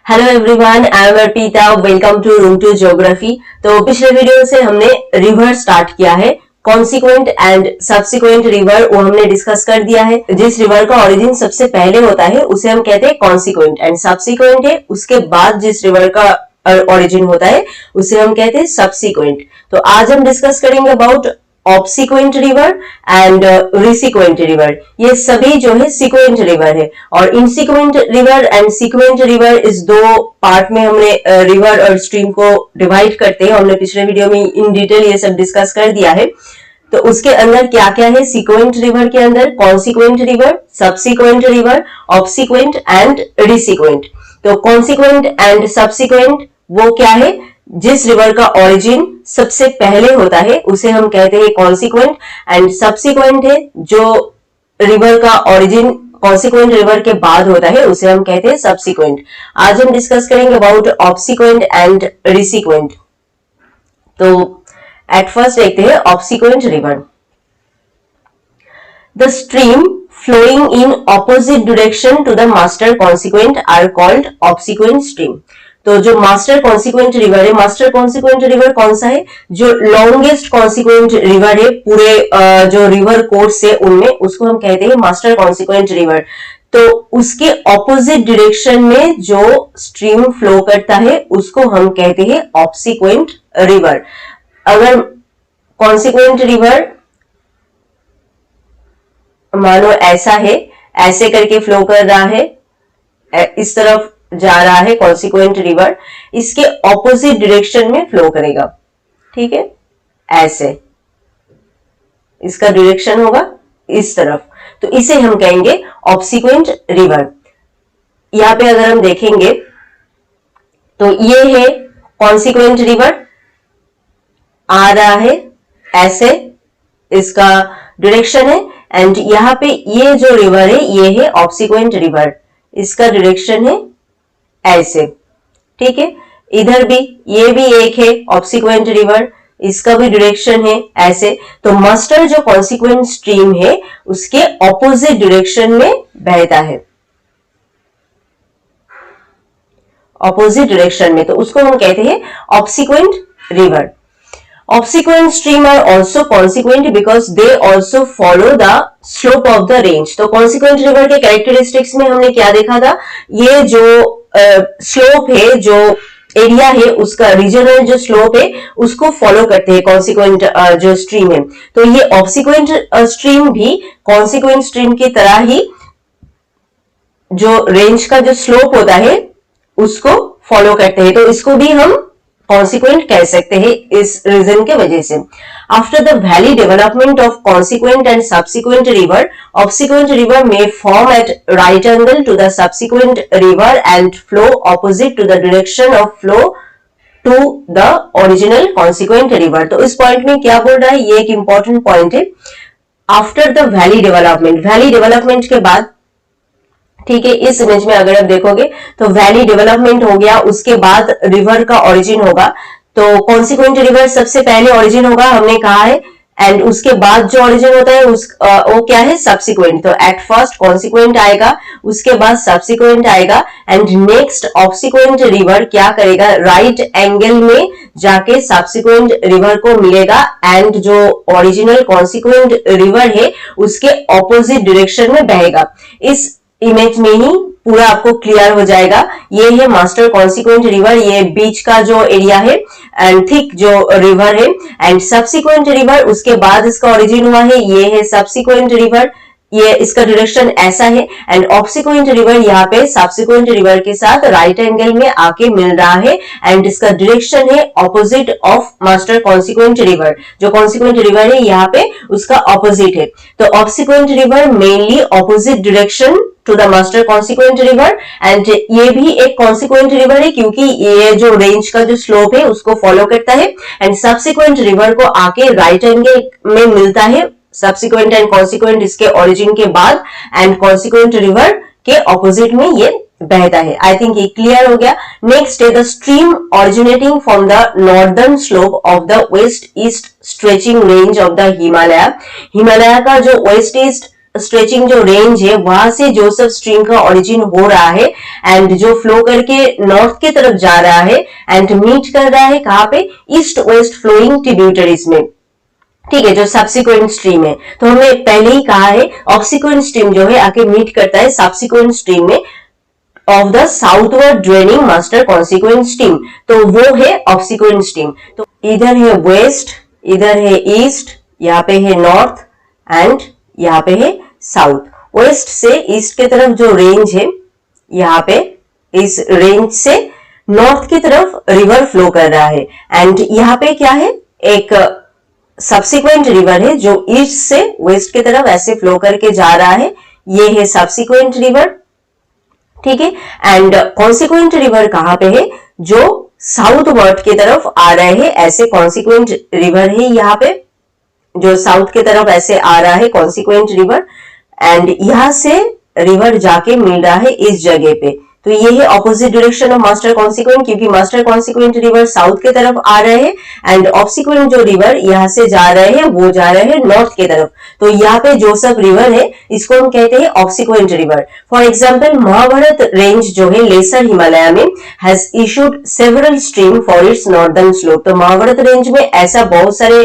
Hello everyone, I am Arpita. Welcome to room to geography. तो पिछले video से हमने रिवर स्टार्ट किया है। कॉन्सिक्वेंट एंड सब्सिक्वेंट रिवर वो हमने डिस्कस कर दिया है। जिस रिवर का ओरिजिन सबसे पहले होता है उसे हम कहते हैं कॉन्सिक्वेंट, एंड सब्सिक्वेंट है उसके बाद जिस रिवर का ओरिजिन होता है उसे हम कहते हैं सब्सिक्वेंट। तो आज हम डिस्कस करेंगे about obsequent river and resequent river. ये सभी जो है सिक्वेंट रिवर है, और insequent river and sequent river इस दो पार्ट में हमने रिवर और स्ट्रीम को डिवाइड करते हैं। हमने पिछले वीडियो में इन डिटेल ये सब डिस्कस कर दिया है। तो उसके अंदर क्या क्या है, सिक्वेंट रिवर के अंदर consequent river, subsequent river, obsequent and resequent. तो कॉन्सिक्वेंट एंड सब्सिक्वेंट वो क्या है, जिस रिवर का ओरिजिन सबसे पहले होता है उसे हम कहते हैं कॉन्सिक्वेंट, एंड सब्सिक्वेंट है जो रिवर का ओरिजिन कॉन्सिक्वेंट रिवर के बाद होता है उसे हम कहते हैं सब्सिक्वेंट। आज हम डिस्कस करेंगे अबाउट ऑब्सिक्वेंट एंड रिसिक्वेंट। तो एट फर्स्ट देखते हैं obsequent river. The stream flowing in opposite direction to the master consequent are called obsequent stream। तो जो मास्टर कॉन्सिक्वेंट रिवर है, मास्टर कॉन्सिक्वेंट रिवर कौन सा है, जो लॉन्गेस्ट कॉन्सिक्वेंट रिवर है पूरे जो रिवर कोर्स है उनमें, उसको हम कहते हैं मास्टर कॉन्सिक्वेंट रिवर। तो उसके ऑपोजिट डायरेक्शन में जो स्ट्रीम फ्लो करता है उसको हम कहते हैं ऑब्सिक्वेंट रिवर। अगर कॉन्सिक्वेंट रिवर मानो ऐसा है, ऐसे करके फ्लो कर रहा है, इस तरफ जा रहा है कॉन्सिक्वेंट रिवर, इसके ऑपोजिट डायरेक्शन में फ्लो करेगा। ठीक है, ऐसे इसका डायरेक्शन होगा इस तरफ, तो इसे हम कहेंगे ऑब्सिक्वेंट रिवर। यहां पे अगर हम देखेंगे तो ये है कॉन्सिक्वेंट रिवर, आ रहा है ऐसे, इसका डायरेक्शन है, एंड यहां पे ये जो रिवर है ये है ऑब्सिक्वेंट रिवर, इसका डायरेक्शन है ऐसे। ठीक है, इधर भी ये भी एक है ऑब्सिक्वेंट रिवर, इसका भी डायरेक्शन है ऐसे। तो मास्टर जो कॉन्सिक्वेंट स्ट्रीम है उसके ऑपोजिट डायरेक्शन में बहता है, ऑपोजिट डायरेक्शन में, तो उसको हम कहते हैं obsequent river. Obsequent stream are also consequent because they also follow the slope of the range। तो consequent river के characteristics में हमने क्या देखा था, ये जो slope है, जो एरिया है उसका रीजनल जो स्लोप है उसको फॉलो करते हैं consequent जो स्ट्रीम है। तो ये ऑब्सिक्वेंट स्ट्रीम भी consequent स्ट्रीम की तरह ही जो रेंज का जो स्लोप होता है उसको फॉलो करते हैं, तो इसको भी हम कॉन्सिक्वेंट कह सकते हैं इस रीजन के वजह से। After the valley development of consequent and subsequent river, obsequent river may form at right angle to the subsequent river and flow opposite to the direction of flow to the original consequent river। तो इस point में क्या बोल रहा है, ये एक important point है। After the valley development, valley development के बाद, ठीक है, इस इमेज में अगर आप देखोगे तो वैली डेवलपमेंट हो गया, उसके बाद रिवर का ओरिजिन होगा। तो कॉन्सिक्वेंट रिवर सबसे पहले ओरिजिन होगा हमने कहा है, एंड उसके बाद जो ओरिजिन होता है वो क्या है, सब्सिक्वेंट। तो एट फर्स्ट कॉन्सिक्वेंट आएगा, उसके बाद सब्सिक्वेंट आएगा, एंड नेक्स्ट ऑब्सिक्वेंट रिवर क्या करेगा, राइट एंगल में जाके सब्सिक्वेंट रिवर को मिलेगा, एंड जो ओरिजिनल कॉन्सिक्वेंट रिवर है उसके ऑपोजिट डायरेक्शन में बहेगा। इस इमेज में ही पूरा आपको क्लियर हो जाएगा। ये है मास्टर कॉन्सिक्वेंट रिवर, ये बीच का जो एरिया है एंड थिक जो रिवर है, एंड सब्सिक्वेंट रिवर उसके बाद इसका ओरिजिन हुआ है, ये है सब्सिक्वेंट रिवर, ये इसका डायरेक्शन ऐसा है, एंड ऑब्सिक्वेंट रिवर यहाँ पे सब्सिक्वेंट रिवर के साथ राइट एंगल में आके मिल रहा है, एंड इसका डायरेक्शन है opposite of master consequent river. जो कॉन्सिक्वेंट रिवर है यहाँ पे उसका ऑपोजिट है। तो obsequent river mainly opposite direction to the master consequent river, and ये भी एक कॉन्सिक्वेंट रिवर है क्योंकि ये जो रेंज का जो स्लोप है उसको फॉलो करता है, एंड सब्सिक्वेंट रिवर को आके राइट एंगल में मिलता है, सब्सिक्वेंट एंड कॉन्सिक्वेंट इसके ओरिजिन के बाद, एंड कॉन्सिक्वेंट रिवर के ऑपोजिट में ये बहता है। आई थिंक ये क्लियर हो गया। नेक्स्ट है the stream originating from the northern slope of the west east stretching range of the Himalaya. Himalaya का जो वेस्ट ईस्ट स्ट्रेचिंग जो रेंज है वहां से जो सब स्ट्रीम का ओरिजिन हो रहा है एंड जो फ्लो करके नॉर्थ की तरफ जा रहा है एंड मीट कर रहा है कहां पे, ईस्ट वेस्ट फ्लोइंग ट्रिब्यूटरीज में, ठीक है, जो सब्सिक्वेंट स्ट्रीम है। तो हमें पहले ही कहा है ऑब्सिक्वेंट स्ट्रीम जो है आके मीट करता है सब्सिक्वेंट स्ट्रीम में of the southward draining master consequent stream, तो वो है ऑब्सिक्वेंट स्ट्रीम। तो इधर है वेस्ट, इधर है ईस्ट, यहाँ पे है नॉर्थ एंड यहाँ पे है साउथ। वेस्ट से ईस्ट के तरफ जो रेंज है, यहाँ पे इस रेंज से नॉर्थ की तरफ रिवर फ्लो कर रहा है एंड यहाँ पे क्या है, एक सब्सिक्वेंट रिवर है जो ईस्ट से वेस्ट की तरफ ऐसे फ्लो करके जा रहा है, ये है सब्सिक्वेंट रिवर, ठीक है। एंड कॉन्सिक्वेंट रिवर कहां पे है, जो साउथ वर्ड की तरफ आ रहे हैं, ऐसे कॉन्सिक्वेंट रिवर है यहाँ पे जो साउथ की तरफ ऐसे आ रहा है कॉन्सिक्वेंट रिवर एंड यहां से रिवर जाके मिल रहा है इस जगह पे। तो ये है opposite direction of master consequent, क्योंकि मास्टर कॉन्सिक्वेंट रिवर साउथ की तरफ आ रहे हैं एंड ऑब्सिक्वेंट जो रिवर यहाँ से जा रहे हैं वो जा रहे हैं नॉर्थ की तरफ। तो यहाँ पे जो सब रिवर है इसको हम कहते हैं obsequent river. For example Mahabharat range जो है लेसर हिमालय में has issued several stream for its northern slope. तो महाभारत रेंज में ऐसा बहुत सारे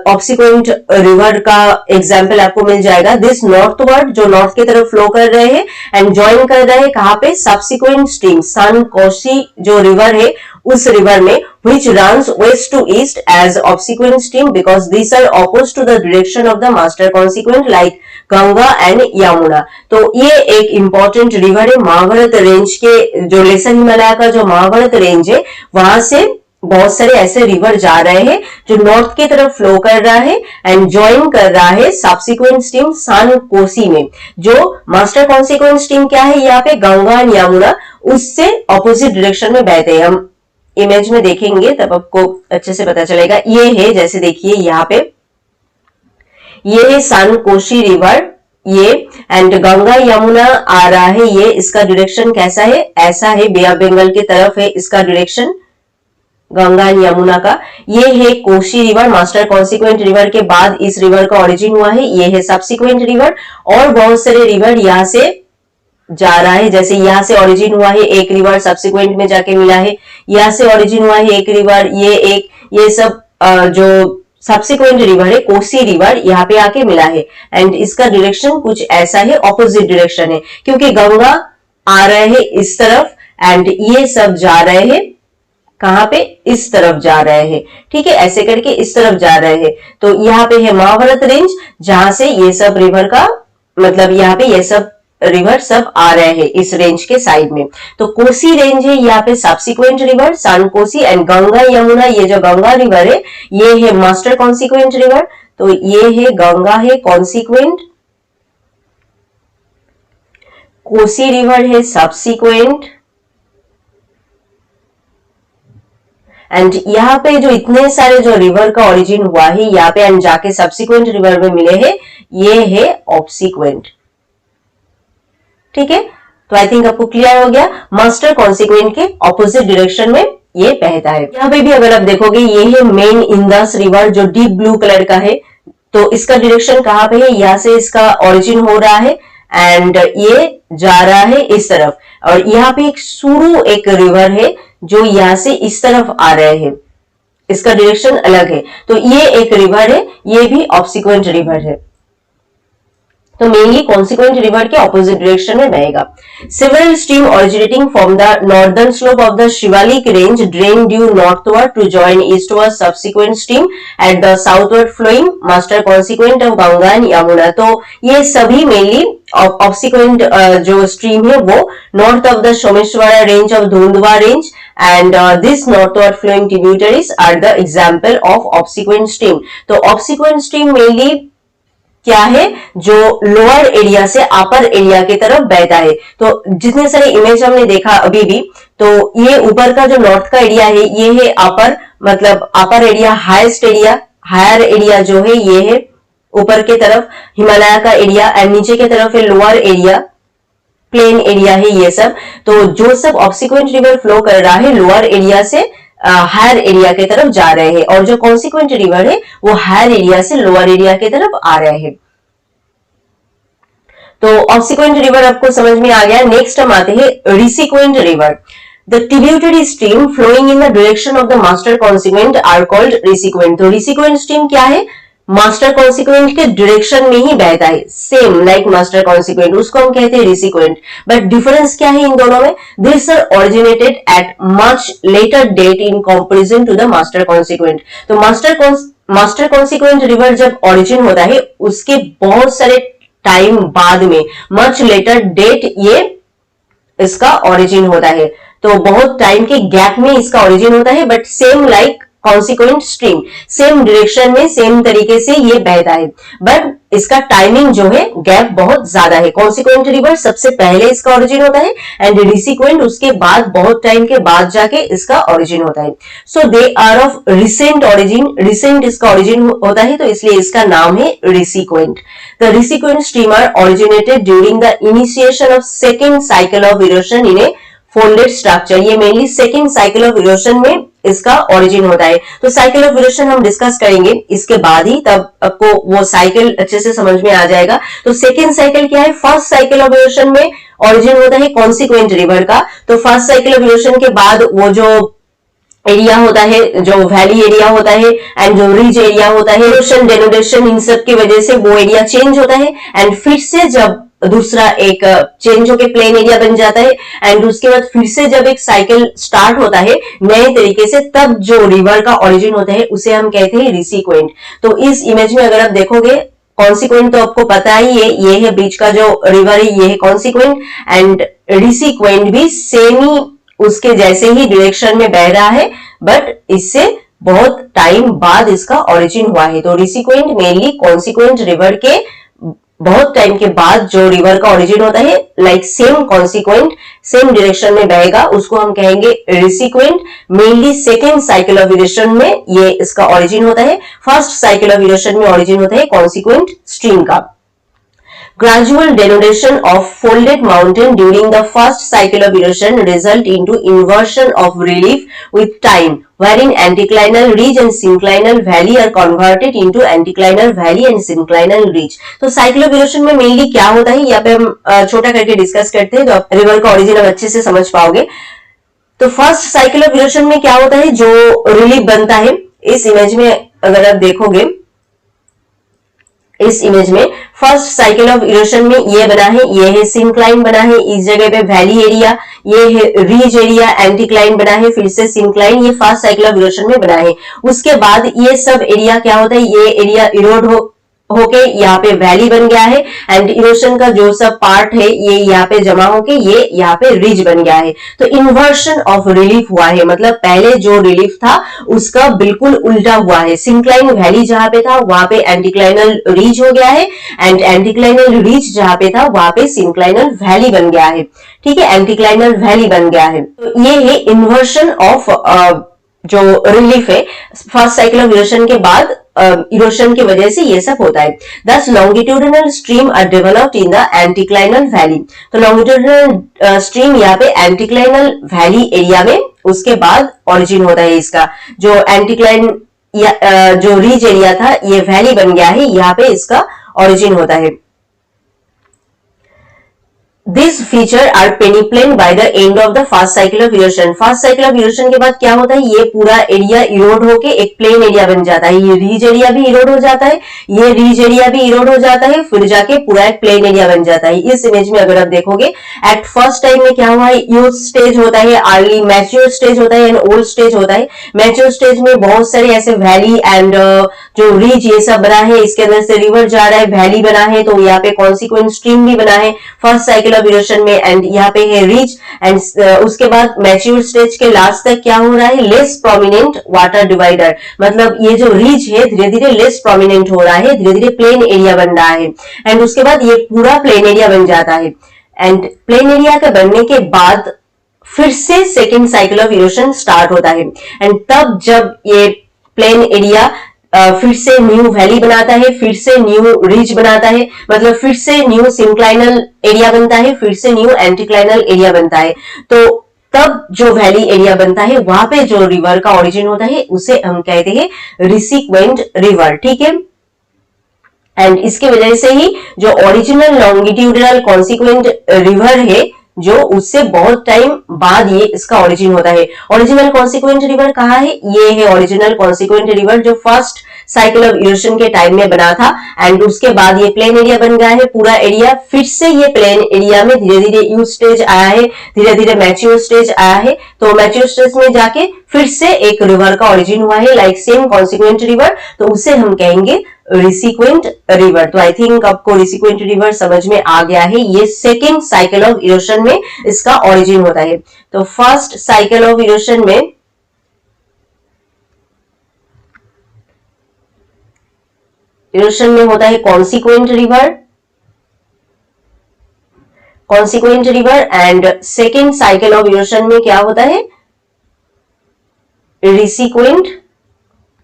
ऑब्सिक्वेंट रिवर का एग्जाम्पल आपको मिल जाएगा। दिस नॉर्थवर्ड जो नॉर्थ की तरफ फ्लो कर रहे हैं एंड ज्वाइन कर रहे हैं कहां पे, सब्सिक्वेंट स्ट्रीम सन कोसी जो रिवर है उस रिवर में which runs west to east as obsequent stream because these are opposed to the direction of the master consequent like Ganga and Yamuna. तो ये एक इंपॉर्टेंट रिवर है महाभारत रेंज के, जो लेसर हिमालय का जो महाभारत रेंज है वहां से बहुत सारे ऐसे रिवर जा रहे हैं जो नॉर्थ की तरफ फ्लो कर रहा है एंड ज्वाइन कर रहा है सब्सिक्वेंट स्ट्रीम सन कोसी में। जो मास्टर कॉन्सिक्वेंट स्ट्रीम क्या है, यहाँ पे गंगा एंड यमुना उससे ऑपोजिट डायरेक्शन में बहते हैं। हम इमेज में देखेंगे तब आपको अच्छे से पता चलेगा। ये है, जैसे देखिए यहाँ पे ये है सन कोसी रिवर, ये एंड गंगा यमुना आ रहा है, ये इसका डायरेक्शन कैसा है, ऐसा है, बे ऑफ बंगाल की तरफ है इसका डायरेक्शन गंगा एंड यमुना का। ये है Kosi river, master consequent river के बाद इस रिवर का ओरिजिन हुआ है, ये है सब्सिक्वेंट रिवर। और बहुत सारे रिवर यहाँ से जा रहा है, जैसे यहाँ से ओरिजिन हुआ है एक रिवर सब्सिक्वेंट में जाके मिला है, यहाँ से ओरिजिन हुआ है एक रिवर, ये सब जो सब्सिक्वेंट रिवर है कोसी रिवर यहाँ पे आके मिला है एंड इसका डायरेक्शन कुछ ऐसा है, ऑपोजिट डायरेक्शन है, क्योंकि गंगा आ रहे हैं इस तरफ एंड ये सब जा रहे हैं कहां पे, इस तरफ जा रहे हैं, ठीक है, ऐसे करके इस तरफ जा रहे हैं। तो यहाँ पे है महाभारत रेंज जहां से ये सब रिवर का मतलब यहाँ पे ये सब रिवर सब आ रहे हैं इस रेंज के साइड में। तो कोसी रेंज है यहाँ पे subsequent river Son Kosi and Ganga Yamuna, ये जो गंगा रिवर है ये है मास्टर कॉन्सिक्वेंट रिवर। तो ये है गंगा है कॉन्सिक्वेंट, कोसी रिवर है सब्सिक्वेंट एंड यहाँ पे जो इतने सारे जो रिवर का ओरिजिन हुआ है यहाँ पे एंड जाके सब्सिक्वेंट रिवर में मिले हैं, ये है ऑब्सिक्वेंट, ठीक है। तो आई थिंक आपको क्लियर हो गया, मास्टर कॉन्सिक्वेंट के ऑपोजिट डायरेक्शन में ये बहता है। यहाँ पे भी अगर आप देखोगे ये है मेन इंदस रिवर जो डीप ब्लू कलर का है, तो इसका डायरेक्शन कहाँ पे है, यहाँ से इसका ओरिजिन हो रहा है एंड ये जा रहा है इस तरफ। और यहाँ पे एक सुरु एक रिवर है जो यहाँ से इस तरफ आ रहे हैं, इसका डायरेक्शन अलग है। तो ये एक रिवर है, ये भी ऑब्सिक्वेंट रिवर है, तो मेनली कॉन्सिक्वेंट रिवर के ऑपोजिट डायरेक्शन में बहेगा। Several stream originating from the northern slope of the Shivalik range drain due northward to join eastward subsequent stream at the southward flowing master consequent of Ganga and Yamuna. तो ये सभी mainly obsequent जो stream है वो north of the Someshwara range of Dhundhwa range and this northward flowing tributaries are the example of obsequent stream। तो obsequent stream mainly क्या है, जो लोअर एरिया से अपर एरिया की तरफ बहता है। तो जितने सारे इमेज हमने देखा अभी भी, तो ये ऊपर का जो नॉर्थ का एरिया है ये है अपर, मतलब upper area, highest area, higher area जो है ये है ऊपर की तरफ हिमालय का एरिया एंड नीचे की तरफ है लोअर एरिया, प्लेन एरिया है ये सब। तो जो सब ऑब्सिक्वेंट रिवर फ्लो कर रहा है लोअर एरिया से हायर एरिया की तरफ जा रहे हैं और जो कॉन्सिक्वेंट रिवर है वो हायर एरिया से लोअर एरिया की तरफ आ रहे हैं। तो ऑब्सिक्वेंट रिवर आपको समझ में आ गया। नेक्स्ट हम आते हैं रिसिक्वेंट river. The tributary stream flowing in the direction of the master consequent are called resequent। तो resequent stream क्या है? मास्टर कॉन्सिक्वेंट के डायरेक्शन में ही बहता है, सेम लाइक मास्टर कॉन्सिक्वेंट, उसको हम कहते हैं रिसिक्वेंट। बट डिफरेंस क्या है इन दोनों में? This are originated at much later date in comparison to the master consequent. तो मास्टर कॉन्सिक्वेंट रिवर जब ओरिजिन होता है उसके बहुत सारे टाइम बाद में, मच लेटर डेट ये इसका ओरिजिन होता है। तो बहुत टाइम के गैप में इसका ओरिजिन होता है, but same like consequent stream, same direction में सेम तरीके से ये बहता है, बट इसका टाइमिंग जो है गैप बहुत ज्यादा है। कॉन्सिक्वेंट रिवर सबसे पहले इसका ओरिजिन होता है एंड रिसिक्वेंट उसके बाद बहुत टाइम के बाद जाके इसका ओरिजिन होता है। So they are of recent origin, recent इसका ओरिजिन होता है तो इसलिए इसका नाम है resequent. The resequent stream are originated during the initiation of second cycle of erosion in a folded structure. ये mainly second cycle of erosion में इसका ओरिजिन होता है। तो साइकिल ऑफ इरोशन हम डिस्कस करेंगे इसके बाद ही, तब आपको वो साइकिल अच्छे से समझ में आ जाएगा। तो सेकेंड साइकिल क्या है? फर्स्ट साइकिल ऑफ इरोशन में ओरिजिन होता है कॉन्सिक्वेंट रिवर का। तो फर्स्ट साइकिल ऑफ इरोशन के बाद वो जो एरिया होता है, जो वैली एरिया होता है एंड जो रिज एरिया होता है, इरोशन डेनोडेशन इन सब की वजह से वो एरिया चेंज होता है एंड फिर से जब दूसरा एक चेंज होके प्लेन एरिया बन जाता है एंड उसके बाद फिर से जब एक साइकिल स्टार्ट होता है नए तरीके से, तब जो रिवर का ओरिजिन होता है उसे हम कहते हैं रिसिक्वेंट। तो इस इमेज में अगर आप देखोगे, कॉन्सिक्वेंट तो आपको पता ही है, ये है बीच का जो रिवर है ये है कॉन्सिक्वेंट, एंड रिसिक्वेंट भी सेम ही उसके जैसे ही डायरेक्शन में बह रहा है, बट इससे बहुत टाइम बाद इसका ओरिजिन हुआ है। तो रिसिक्वेंट मेनली कॉन्सिक्वेंट रिवर के बहुत टाइम के बाद जो रिवर का ओरिजिन होता है, like same consequent same direction में बहेगा, उसको हम कहेंगे resequent. Mainly second cycle of erosion में ये इसका ओरिजिन होता है, फर्स्ट साइकिल ऑफ इरोशन में ओरिजिन होता है कॉन्सिक्वेंट स्ट्रीम का। Gradual denudation of folded mountain during the first cycle of erosion result into inversion of relief with time, wherein anticlinal ridge and synclinal valley are converted into anticlinal valley and synclinal ridge। तो cycle of erosion में mainly क्या होता है, यहाँ पे हम छोटा करके डिस्कस करते हैं तो आप रिवर का ओरिजिन अब अच्छे से समझ पाओगे। तो फर्स्ट साइकिल ऑफ इरोशन में क्या होता है, जो रिलीफ बनता है, इस इमेज में अगर आप देखोगे, इस इमेज में फर्स्ट साइकिल ऑफ इरोशन में ये बना है, ये है सिंक्लाइन बना है, इस जगह पे वैली एरिया, ये है रिज एरिया, एंटीक्लाइन बना है, फिर से सिंक्लाइन, ये फर्स्ट साइकिल ऑफ इरोशन में बना है। उसके बाद ये सब एरिया क्या होता है, ये एरिया इरोड होके यहाँ पे वैली बन गया है एंड इरोशन का जो सब पार्ट है ये यहाँ पे जमा होके ये यहाँ पे रिज बन गया है। तो इन्वर्शन ऑफ रिलीफ हुआ है, मतलब पहले जो रिलीफ था उसका बिल्कुल उल्टा हुआ है। सिंक्लाइन वैली जहां पे था वहां पे एंटीक्लाइनल रिज हो गया है एंड एंटीक्लाइनल रिज जहां पे था वहां पे सिंक्लाइनल वैली बन गया है। ठीक है, एंटीक्लाइनल वैली बन गया है। तो ये है इन्वर्शन ऑफ जो रिलीफ है फर्स्ट साइकिल ऑफ इरोशन के बाद, इरोशन की वजह से ये सब होता है। Thus longitudinal stream are developed in the anticlinal valley। तो longitudinal stream यहाँ पे anticlinal valley एरिया में उसके बाद ओरिजिन होता है इसका। जो एंटीक्लाइन जो रिज एरिया था ये वैली बन गया है, यहाँ पे इसका ओरिजिन होता है। This feature are peneplain by the end of the first cycle of erosion। First cycle of erosion के बाद क्या होता है, ये पूरा एरिया इरोड होके एक प्लेन एरिया बन जाता है। ये रिज एरिया भी इरोड हो जाता है, ये रिज एरिया भी इरोड हो जाता है, फिर जाके पूरा एक प्लेन एरिया बन जाता है। इस इमेज में अगर आप देखोगे, एट फर्स्ट टाइम में क्या हुआ है, यूथ स्टेज होता है, अर्ली मैच्योर स्टेज होता है एंड ओल्ड स्टेज होता है। मैच्योर स्टेज में बहुत सारे ऐसे वैली एंड जो रिज ये सब बना है, इसके अंदर से रिवर जा रहा है, वैली बना है, तो यहाँ पे कॉन्सिक्वेंट स्ट्रीम भी बना है फर्स्ट साइकिल ऑफ इरोशन में एंड यहाँ पे है रिज एंड उसके बाद मैच्योर स्टेज के लास्ट तक क्या हो रहा है, लेस प्रोमिनेंट वाटर डिवाइडर। मतलब ये जो रिज है धीरे धीरे लेस प्रोमिनेंट हो रहा है, धीरे धीरे प्लेन एरिया बन रहा है एंड उसके बाद ये पूरा प्लेन एरिया बन जाता है एंड प्लेन एरिया के बनने के बाद फिर से second cycle of erosion start होता है एंड तब जब ये प्लेन एरिया फिर से न्यू वैली बनाता है, फिर से न्यू रिज बनाता है, मतलब फिर से न्यू सिंक्लाइनल एरिया बनता है, फिर से न्यू एंटीक्लाइनल एरिया बनता है। तो तब जो वैली एरिया बनता है वहां पे जो रिवर का ओरिजिन होता है उसे हम कहते हैं रिसिक्वेंट रिवर। ठीक है, एंड इसके वजह से ही जो ओरिजिनल लॉन्गिट्यूडिनल कॉन्सिक्वेंट रिवर है जो उससे बहुत टाइम बाद ये इसका ओरिजिन होता है। ओरिजिनल कॉन्सिक्वेंट रिवर कहाँ है? ये है ओरिजिनल कॉन्सिक्वेंट रिवर जो फर्स्ट साइकिल ऑफ इरोशन के टाइम में बना था एंड उसके बाद ये प्लेन एरिया बन गया है पूरा एरिया। फिर से ये प्लेन एरिया में धीरे धीरे यू स्टेज आया है, धीरे धीरे मैच्योर स्टेज आया है। तो मैच्योर स्टेज में जाके फिर से एक रिवर का ओरिजिन हुआ है लाइक सेम कॉन्सिक्वेंट रिवर, तो उसे हम कहेंगे रिसीक्वेंट रिवर। तो आई थिंक आपको रिसीक्वेंट रिवर समझ में आ गया है। ये सेकेंड साइकिल ऑफ इरोशन में इसका ओरिजिन होता है। तो फर्स्ट साइकिल ऑफ इरोशन में होता है consequent river and second cycle of erosion में क्या होता है? रिसीक्वेंट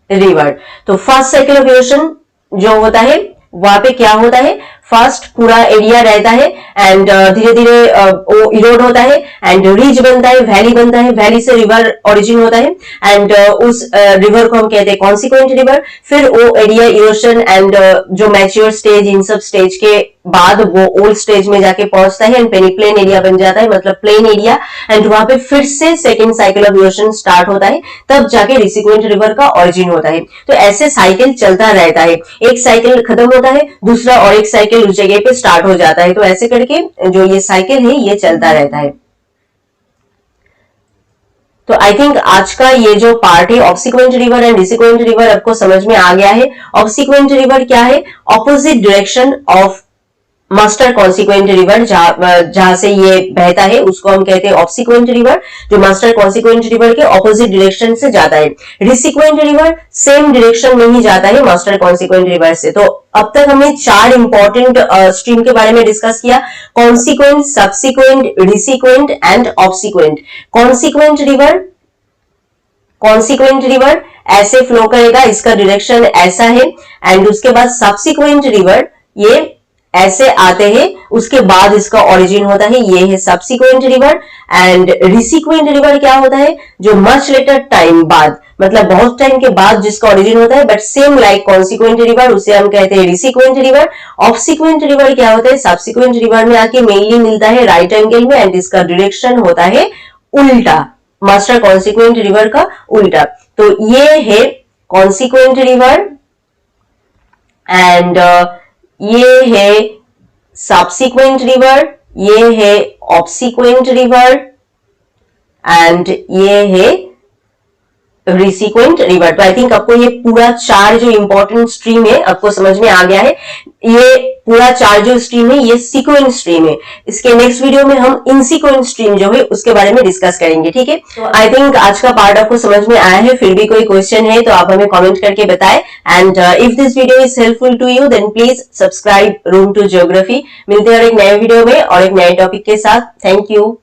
रिवर। तो फर्स्ट साइकिल ऑफ इरोशन जो होता है वहां पे क्या होता है? फर्स्ट पूरा एरिया रहता है एंड धीरे धीरे वो इरोड होता है एंड रिज बनता है, वैली बनता है, वैली से रिवर ओरिजिन होता है एंड उस रिवर को हम कहते हैं कॉन्सिक्वेंट रिवर। फिर वो एरिया इरोशन एंड जो मैच्योर स्टेज इन सब स्टेज के बाद वो ओल्ड स्टेज में जाके पहुंचता है एंड पेनिप्लेन एरिया बन जाता है, मतलब प्लेन एरिया, एंड वहां पे फिर से second cycle of erosion start होता है, तब जाके रिसीक्वेंट रिवर का ओरिजिन होता है। तो ऐसे साइकिल चलता रहता है, एक साइकिल खत्म होता है दूसरा और एक साइकिल उस जगह पे स्टार्ट हो जाता है। तो ऐसे करके जो ये साइकिल है ये चलता रहता है। तो आई थिंक आज का ये जो पार्ट है ऑब्सिक्वेंट रिवर एंड रिसीक्वेंट रिवर आपको समझ में आ गया है। ऑब्सिक्वेंट रिवर क्या है? Opposite direction of master consequent river, जहां से ये बहता है उसको हम कहते हैं ऑब्सिक्वेंट रिवर, जो मास्टर कॉन्सिक्वेंट रिवर के ऑपोजिट डायरेक्शन से जाता है। रिसीक्वेंट रिवर सेम डायरेक्शन में ही जाता है मास्टर कॉन्सिक्वेंट रिवर से। तो अब तक हमने 4 इंपॉर्टेंट स्ट्रीम के बारे में डिस्कस किया, consequent, subsequent, resequent and obsequent. Consequent river ऐसे फ्लो करेगा, इसका डायरेक्शन ऐसा है एंड उसके बाद सबसिक्वेंट रिवर ये ऐसे आते हैं, उसके बाद इसका ओरिजिन होता है, ये है सबसिक्वेंट रिवर। एंड रिसीक्वेंट रिवर क्या होता है? जो मच लेटर टाइम बाद, मतलब बहुत टाइम के बाद जिसका ओरिजिन होता है but same like consequent river, उसे हम कहते हैं रिसीक्वेंट रिवर। ऑब्सिक्वेंट रिवर क्या होता है? सबसिक्वेंट रिवर में आके मेनली मिलता है राइट एंगल में एंड इसका डायरेक्शन होता है उल्टा, मास्टर कॉन्सिक्वेंट रिवर का उल्टा। तो ये है कॉन्सिक्वेंट रिवर एंड ये है सबसिक्वेंट रिवर, ये है ऑब्सिक्वेंट रिवर एंड ये है रिसीक्वेंट रिवर। तो आई थिंक आपको ये पूरा 4 जो इंपॉर्टेंट स्ट्रीम है आपको समझ में आ गया है। ये पूरा 4 जो स्ट्रीम है ये सीक्वेंट स्ट्रीम है। इसके नेक्स्ट वीडियो में हम इनसीक्वेंट स्ट्रीम जो है उसके बारे में डिस्कस करेंगे, ठीक है। तो आई थिंक आज का पार्ट आपको समझ में आया है। फिर भी कोई क्वेश्चन है तो आप हमें कमेंट करके बताएं and if this video is helpful to you then please subscribe room to geography. मिलते हैं और एक नए वीडियो में और एक नए टॉपिक के साथ। Thank you.